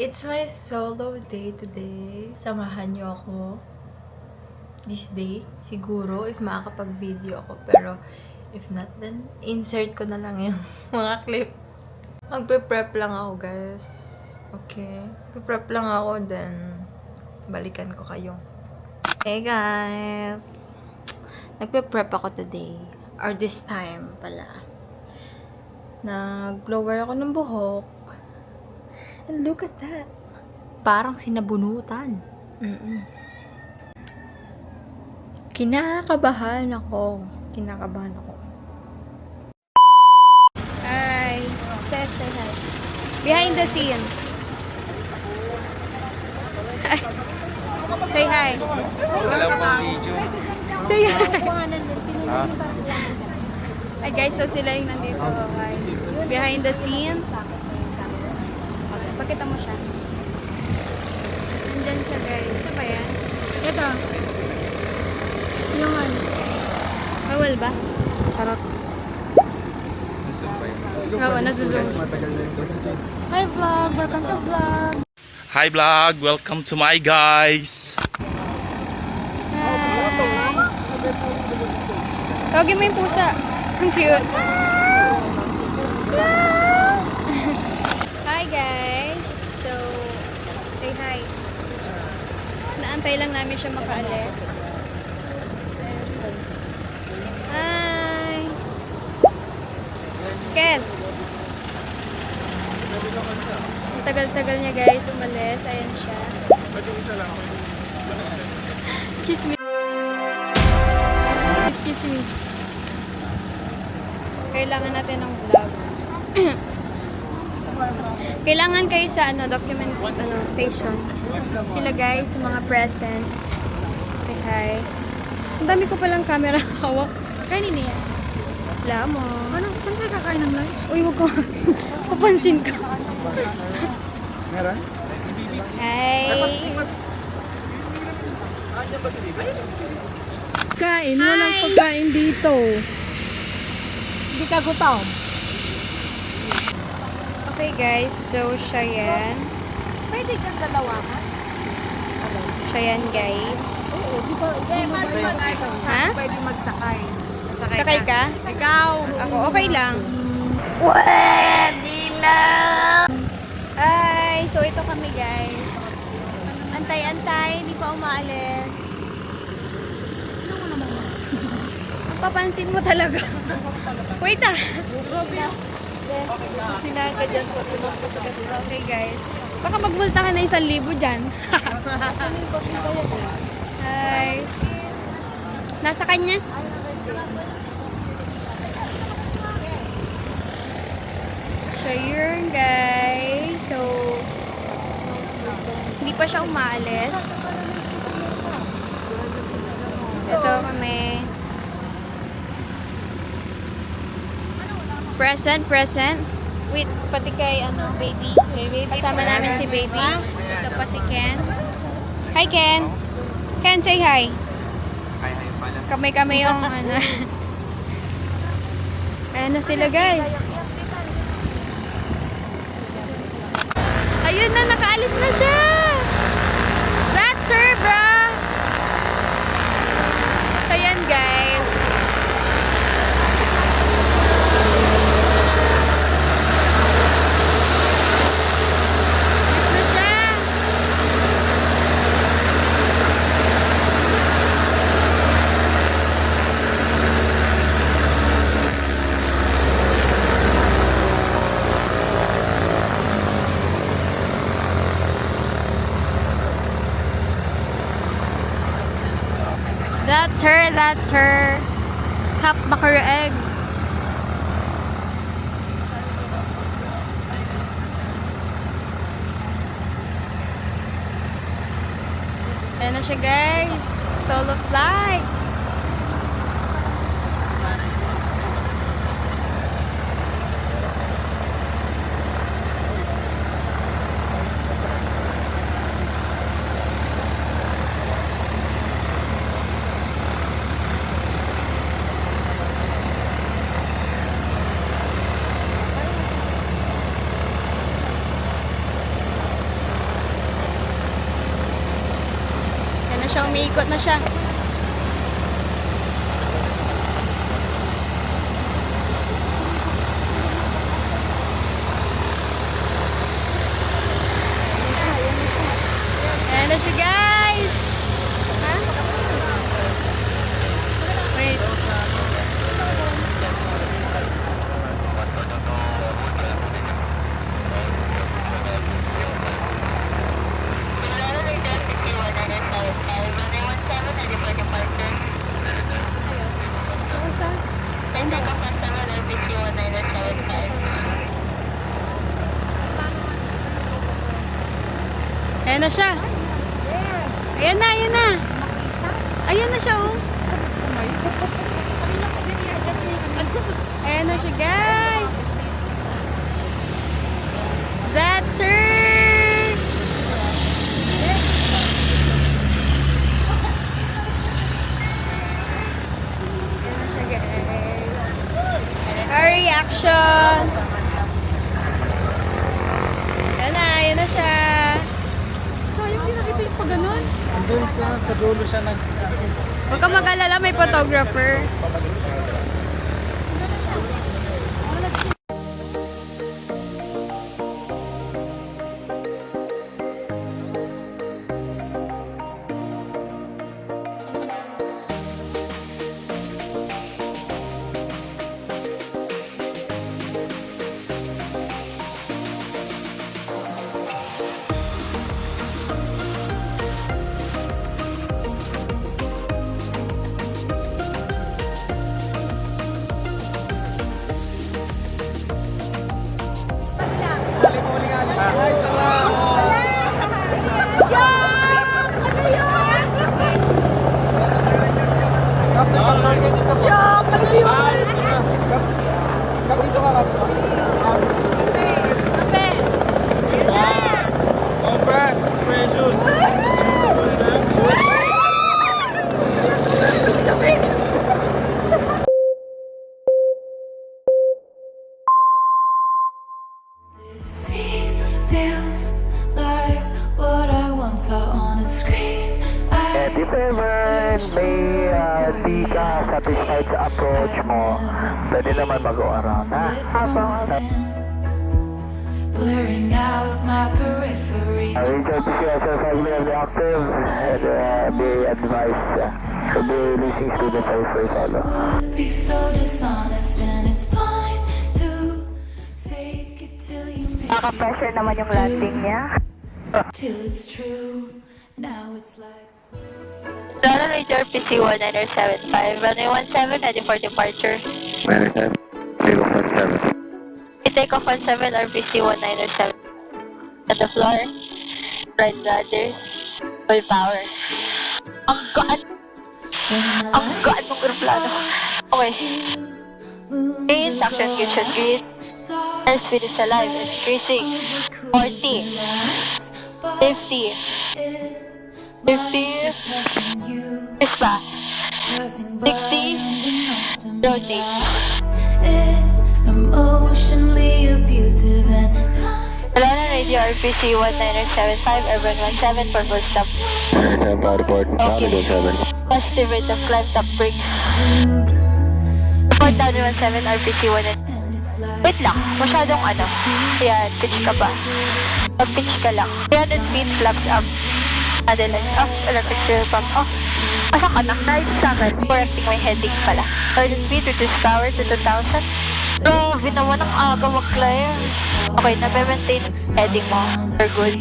It's my solo day today. Samahan niyo ako this day. Siguro, if makakapag-video ako. Pero, if not, then insert ko na lang yung mga clips. Magpe-prep lang ako, guys. Okay? Magpe-prep lang ako, then balikan ko kayo. Hey, guys! Nagpe-prep ako today. Or this time pala. Nag-blower ako ng buhok. And look at that. Parang sinabunutan. Kinakabahan ako. Hi. Say hi. Behind the scene. Say hi. Wala pang video. Say hi. Ay guys, so sila yung nandito. Hi. Behind the scenes. Pakita mo siya. Nandyan siya guys. Ano ba yan? Ito. Yung ano. Bawal ba? Charot. Oo, nasuzoom. Hi vlog! Welcome to vlog! Hi vlog, welcome to my guys. Hi! Tawagin mo yung pusa. Ang cute. Hi guys! So, say hi. Naantay lang namin siya makaalis. Hi! Ken! Ang tagal-tagal niya guys, umalis. Ayan siya. Chismis. Chismis. Kailangan natin ng vlog. Kailangan kayo sa documentation. Sila guys, mga present. Say hi. Ang dami ko palang camera hawak. Kainin niya. Wala mo. Ano? Saan kayo kakain ng lunch? Uy, wag ko. Papansin ka. Meron? Hi. Kain, walang pagkain dito. Hindi ka gutom. Okay guys, so siya yan. Pwede kang dalawakan. Siya yan guys. Oo, di ba? Ha? Pwede magsakay. Sakay ka? Ikaw. Ako, okay lang. Pwede lang! Hi! So, ito kami guys. Antay-antay, hindi pa umaalis. Papansin mo talaga. Wait ah! Sinaga dyan sa ibang Okay guys. Baka magmulta ka na 1,000 dyan. Hi! Nasa kanya? So, yun guys. So, hindi pa siya umaalis. Ito kami. Present. Wait, pati kay baby. Kasama namin si baby. Ito pa si Ken. Hi Ken. Ken, say hi. Kami yung Ayan na sila guys. Ayun na, nakaalis na siya. That's her, bro. Ayan guys. Alis na siya. That's her. Cup bakara egg. Ayan na siya guys. Solo flight. Ikot na siya. Ayan na siya, guys! Ha? Wait. Ayan na siya. Ayan na, ayan na. Ayan na siya, oh. Ayan na siya, guys. That's her. Ayan na siya, guys. Our reaction. Ayan na siya. Sayang din nakita yung pag ganun. Andun siya, sa dulo siya nag... Huwag kang mag-alala, may photographer. Congrats, precious. Feels like what I once saw on a screen. If ever may di ka satisfied sa approach mo, pwede naman mag-o-around, ha? Habang Blurring out my periphery. reach out to yourself as really active and be advised to be listening to the first follow. Be so dishonest, and it's fine to fake it till you make Naka-pressure naman yung landing niya. till it's true. Now it's like Donald Major PC 1975, runway 17, ready for departure. Management, 047. Take off 17, RPC 1907. At the floor, right rudder, full power. Ang gaan ng aeroplano. Okay. Main suction kitchen green. Airspeed is alive, increasing. 40, 50, 50, Crispa, 60, rotate. is emotionally abusive and time. Alana Radio RPC 1975, Urban 17 for full stop. Okay. Positive rate of climb stop brakes. Report down 17 RPC 1. And it's like Wait lang, masyadong ano. Ayan, pitch ka ba? Pag-pitch ka lang. 300 feet, flaps up. Adeline up, electric fuel pump off. Asa ka na? Right sa akin. Correcting my heading pala. 300 feet, reduce power to 2,000. Grabe naman ang aga mag-climb. Okay, na-maintain heading mo. We're good.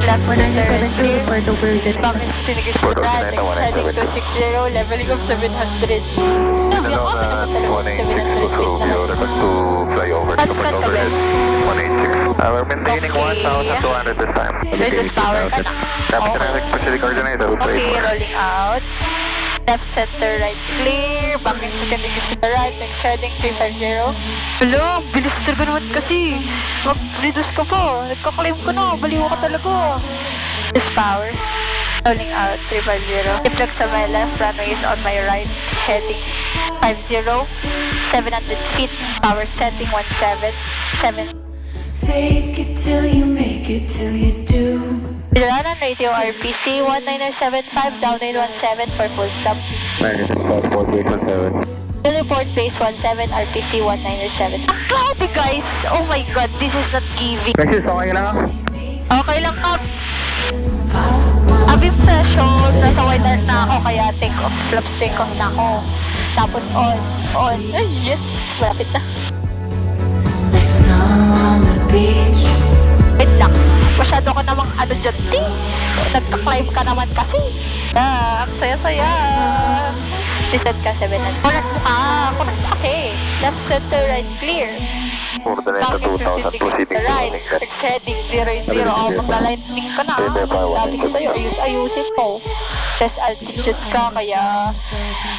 Flaps to turn clear. Bakit sinigis na natin? Heading to 60, leveling of 700. Sabi ako, naman talaga 700 feet na lang. That's cut ka ba? We're maintaining Okay. 1,200 this time. Reduce power ka na. Captain Pacific coordinator, Okay, rolling out. Left center, right clear. Backing to continuous to the right. Next heading, 350. Hello, bilis talaga naman kasi. Mag-reduce ka pa. Nagka-claim ka na. Baliw ka talaga. Reduce power. Rolling out, 350. Deflect sa my left. Runway is on my right. Heading, 50. 700 feet. Power setting, 17. 7. Fake it till you make it, till you do. Bilaran Radio RPC 19075 down 817 for full stop. Teleport base 17 RPC 197. Ang grabe guys! Oh my god, this is not giving. Kasi okay lang? Okay lang Kap. Abim session, nasa white art na ako kaya take off, flaps take off na ako. Tapos on. Ay yes, malapit na. Next on the beach. Wait lang, masyado ka namang ano dyan, ting. Nagka-climb ka naman kasi. Ang saya-saya. Reset ka 7. Correct mo ka, correct mo kasi. Left center, right clear. Target 56 to the right. It's heading 0-0. Oh, magla-lightning ka na. Sabi ko sa'yo, ayusin mo. Test altitude ka, kaya...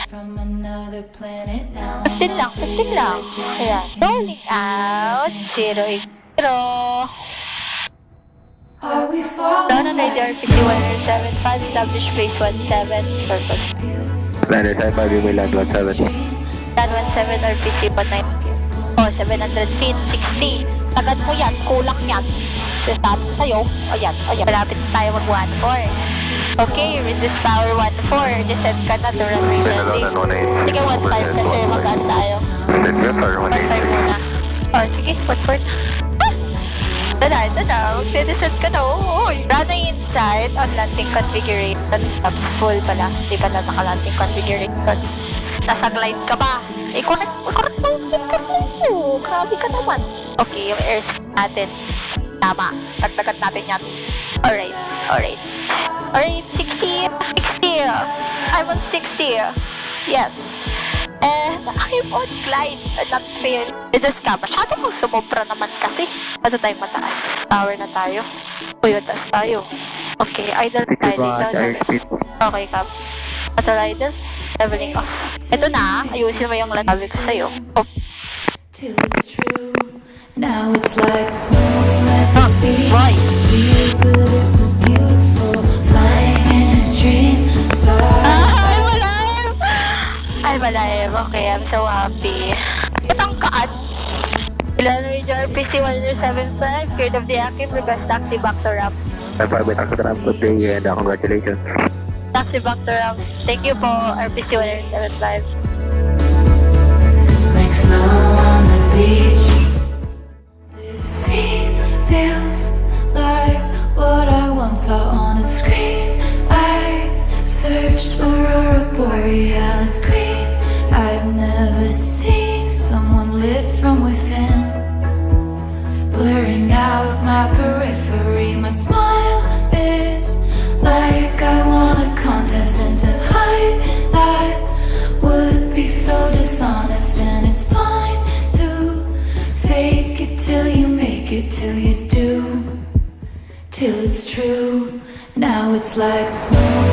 From another planet now. 15 lang. Kaya, rolling out. 0-0. Are we falling? Down on radar 5175, establish base 17, purpose. Planet 5, yung may land 17. Land 17 RPC 19. Oh, 700 feet, 60. Sagad mo yan, kulang yan. Sasabi ko sa'yo, ayan. Malapit na tayo mag-1-4. Okay, reduce power 1-4. Descend ka na to runway landing. Sige, 1-5 kasi mag-gas tayo. 1-5 muna. Oh, sige, 1-4 na. Ito na, magde-descend ka na, oy. Running inside on landing configuration. Stops full pala, hindi ka na naka-landing configuration. Nasa glide ka ba? Correct mo ka po. Grabe ka naman. Okay, yung airspeed natin. Tama, tagdagan natin yan. Alright. 60. I'm on 60. Yes. And I'm on glide, not fail. Just ka, masyado mong sumobra naman kasi. Ano tayo mataas? Tower na tayo. Uy, mataas tayo. Okay, idle tayo dito. Okay, Cap. Idle idle. Leveling off. Ito na, ayusin mo yung sabi ko sa'yo. Oh. Till it's true. Now it's like snow at the beach. Right. Weird, but it was beautiful. Flying in a dream. I'm alive. Okay, I'm so happy. Katangkaan. Ilan Ranger RPC 1075, cleared of the active, request taxi back to ramp. 5, back to ramp. Good day and congratulations. Taxi back to ramp. Thank you po, RPC 1075. Like snow on the beach. This scene feels like what I once saw on a screen. I searched Aurora Borealis green. I've never seen someone lit from within, blurring out my periphery. My smile is like I won a contest, and to hide that would be so dishonest. And it's fine to fake it till you make it, till you do, till it's true. Now it's like snow